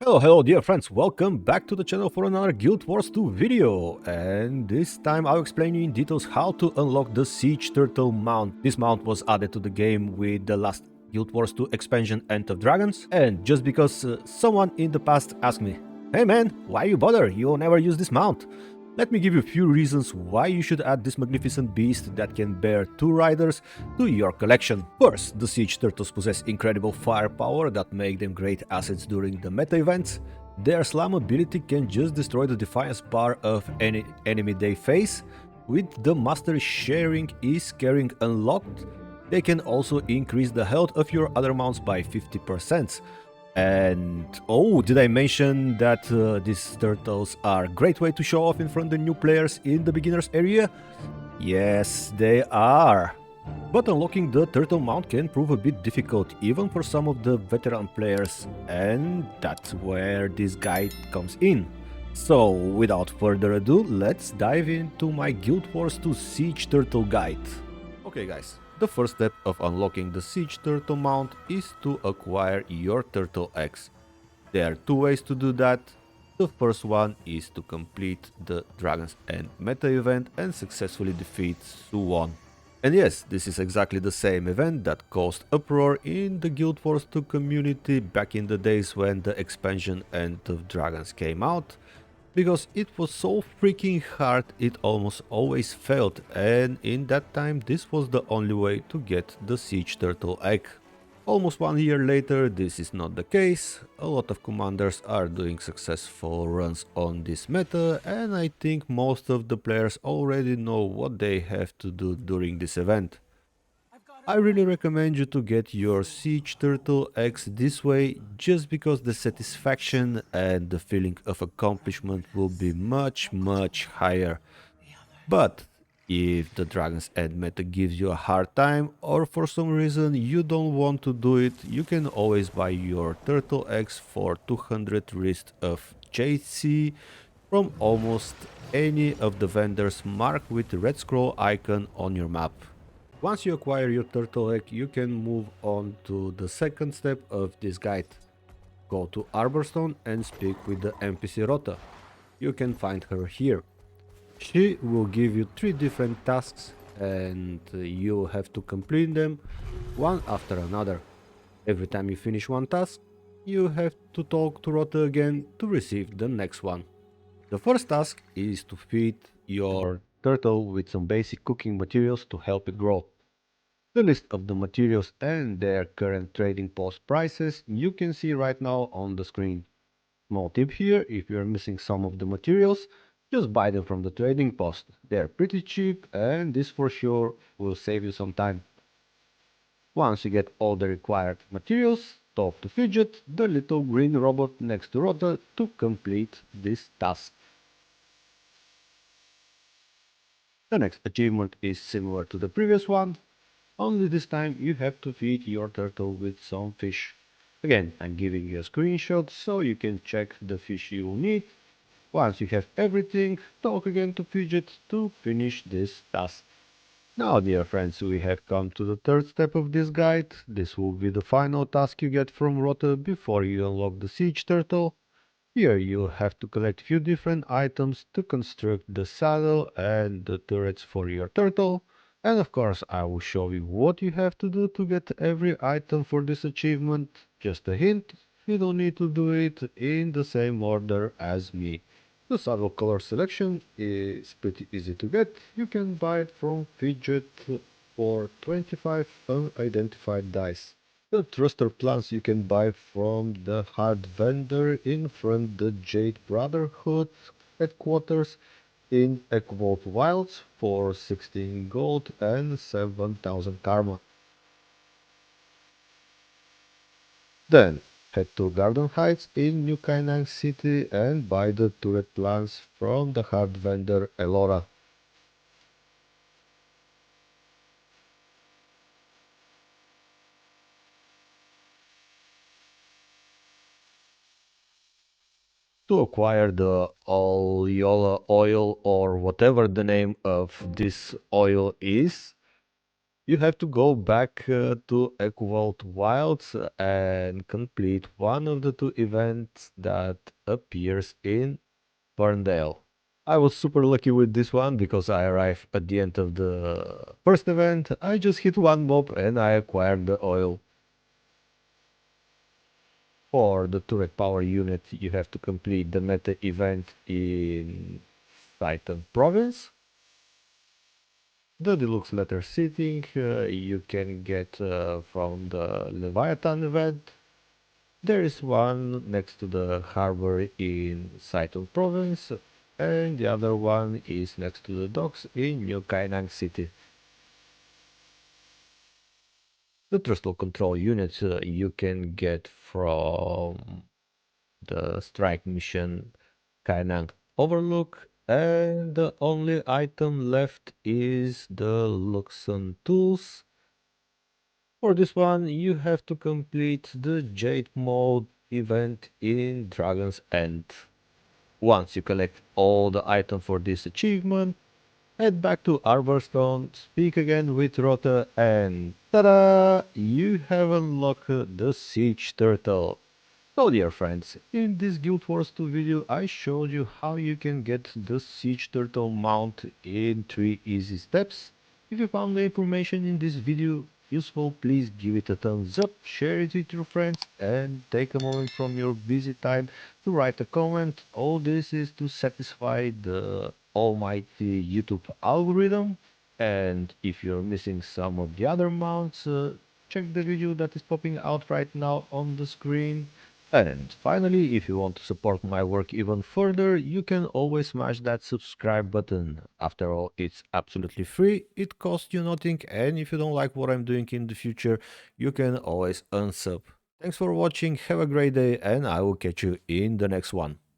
Hello, dear friends, welcome back to the channel for another Guild Wars 2 video, and this time I'll explain you in details how to unlock the Siege Turtle mount. This mount was added to the game with the last Guild Wars 2 expansion End of Dragons, and just because someone in the past asked me, "Hey man, why you bother? You'll never use this mount." Let me give you a few reasons why you should add this magnificent beast that can bear 2 riders to your collection. First, the Siege Turtles possess incredible firepower that make them great assets during the meta events. Their slam ability can just destroy the defiance bar of any enemy they face. With the mastery sharing is carrying unlocked, they can also increase the health of your other mounts by 50%. And oh, did I mention that these turtles are a great way to show off in front of the new players in the beginners area? Yes, they are. But unlocking the turtle mount can prove a bit difficult even for some of the veteran players, and that's where this guide comes in. So without further ado, let's dive into my Guild Wars 2 Siege Turtle guide. Okay guys, the first step of unlocking the Siege Turtle mount is to acquire your Turtle X. There are two ways to do that. The first one is to complete the Dragon's End meta event and successfully defeat Suwon. And yes, this is exactly the same event that caused uproar in the Guild Wars 2 community back in the days when the expansion End of Dragons came out, because it was so freaking hard it almost always failed, and in that time this was the only way to get the Siege Turtle egg. Almost 1 year later this is not the case. A lot of commanders are doing successful runs on this meta, and I think most of the players already know what they have to do during this event. I really recommend you to get your Siege Turtle X this way, just because the satisfaction and the feeling of accomplishment will be much higher. But if the Dragon's End meta gives you a hard time, or for some reason you don't want to do it, you can always buy your Turtle X for 200 wrist of JC from almost any of the vendors marked with the red scroll icon on your map. Once you acquire your turtle egg, you can move on to the second step of this guide. Go to Arborstone and speak with the NPC Rota. You can find her here. She will give you 3 different tasks, and you have to complete them one after another. Every time you finish one task, you have to talk to Rota again to receive the next one. The first task is to feed your turtle with some basic cooking materials to help it grow. The list of the materials and their current trading post prices you can see right now on the screen. Small tip here, if you're missing some of the materials, just buy them from the trading post. They're pretty cheap, and this for sure will save you some time. Once you get all the required materials, talk to Fidget, the little green robot next to Rota, to complete this task. The next achievement is similar to the previous one, only this time you have to feed your turtle with some fish. Again, I'm giving you a screenshot so you can check the fish you will need. Once you have everything, talk again to Fidget to finish this task. Now, dear friends, we have come to the third step of this guide. This will be the final task you get from Rota before you unlock the Siege Turtle. Here you have to collect few different items to construct the saddle and the turrets for your turtle. And of course I will show you what you have to do to get every item for this achievement. Just a hint, you don't need to do it in the same order as me. The saddle color selection is pretty easy to get. You can buy it from Fidget for 25 unidentified dice. The thruster plants you can buy from the hard vendor in front the Jade Brotherhood headquarters in Gw2 Wilds for 16 gold and 7,000 karma. Then head to Garden Heights in New Kainang City and buy the turret plants from the hard vendor Elora. To acquire the Oleola oil, or whatever the name of this oil is, You have to go back to Equal Wilds and complete one of the two events that appears in Ferndale. I was super lucky with this one because I arrived at the end of the first event. I just hit one mob and I acquired the oil. For the turret power unit, you have to complete the meta event in Titan province. The deluxe letter seating you can get from the Leviathan event. There is one next to the harbor in Saiton province, and the other one is next to the docks in New Kainang city. The throttle control units you can get from the strike mission Kainang Overlook, and the only item left is the Luxon tools. For this one, you have to complete the Jade mode event in Dragon's End. Once you collect all the items for this achievement, head back to Arborstone, speak again with Rota, and ta-da! You have unlocked the Siege Turtle. So dear friends, in this Guild Wars 2 video I showed you how you can get the Siege Turtle mount in 3 easy steps. If you found the information in this video useful, please give it a thumbs up, share it with your friends, and take a moment from your busy time to write a comment. All this is to satisfy the almighty YouTube algorithm. And if you're missing some of the other mounts, check the video that is popping out right now on the screen. And finally, if you want to support my work even further, you can always smash that subscribe button. After all, it's absolutely free, it costs you nothing, and if you don't like what I'm doing in the future, you can always unsub. Thanks for watching, have a great day, and I will catch you in the next one.